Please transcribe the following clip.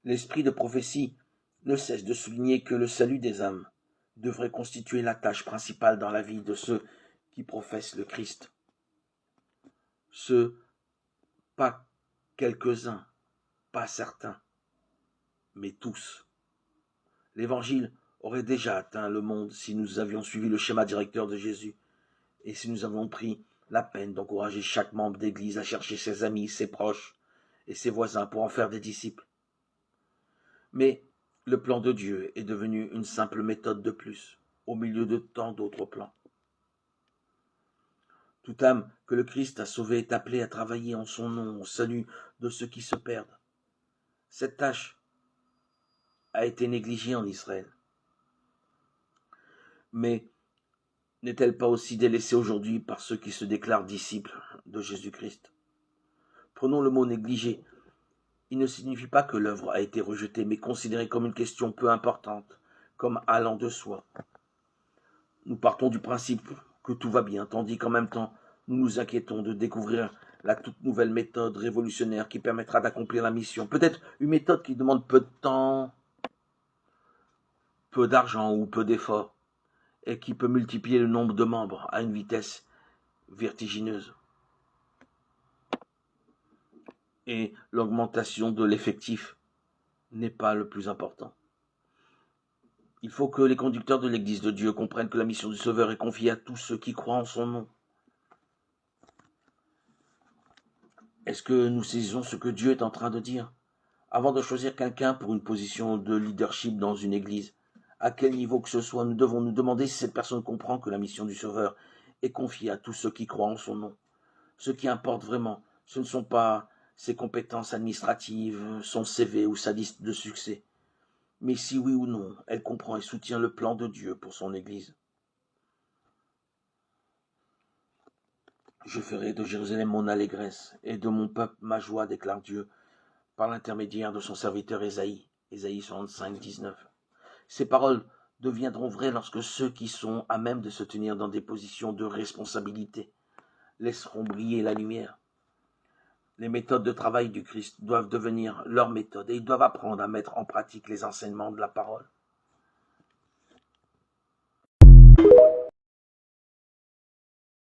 L'esprit de prophétie ne cesse de souligner que le salut des âmes devrait constituer la tâche principale dans la vie de ceux qui professent le Christ. Ceux, pas quelques-uns, pas certains, mais tous. L'Évangile aurait déjà atteint le monde si nous avions suivi le schéma directeur de Jésus et si nous avions pris la peine d'encourager chaque membre d'Église à chercher ses amis, ses proches et ses voisins pour en faire des disciples. Mais le plan de Dieu est devenu une simple méthode de plus, au milieu de tant d'autres plans. Toute âme que le Christ a sauvée est appelée à travailler en son nom au salut de ceux qui se perdent. Cette tâche a été négligée en Israël. Mais n'est-elle pas aussi délaissée aujourd'hui par ceux qui se déclarent disciples de Jésus-Christ? Prenons le mot négligé. Il ne signifie pas que l'œuvre a été rejetée, mais considérée comme une question peu importante, comme allant de soi. Nous partons du principe que tout va bien, tandis qu'en même temps, nous nous inquiétons de découvrir la toute nouvelle méthode révolutionnaire qui permettra d'accomplir la mission. Peut-être une méthode qui demande peu de temps, peu d'argent ou peu d'efforts, et qui peut multiplier le nombre de membres à une vitesse vertigineuse. Et l'augmentation de l'effectif n'est pas le plus important. Il faut que les conducteurs de l'Église de Dieu comprennent que la mission du Sauveur est confiée à tous ceux qui croient en son nom. Est-ce que nous saisissons ce que Dieu est en train de dire? Avant de choisir quelqu'un pour une position de leadership dans une Église, à quel niveau que ce soit, nous devons nous demander si cette personne comprend que la mission du Sauveur est confiée à tous ceux qui croient en son nom. Ce qui importe vraiment, ce ne sont pas ses compétences administratives, son CV ou sa liste de succès, mais si oui ou non, elle comprend et soutient le plan de Dieu pour son Église. Je ferai de Jérusalem mon allégresse, et de mon peuple ma joie, déclare Dieu, par l'intermédiaire de son serviteur Ésaïe. Ésaïe 65, 19. Ces paroles deviendront vraies lorsque ceux qui sont à même de se tenir dans des positions de responsabilité laisseront briller la lumière. Les méthodes de travail du Christ doivent devenir leurs méthodes et ils doivent apprendre à mettre en pratique les enseignements de la parole.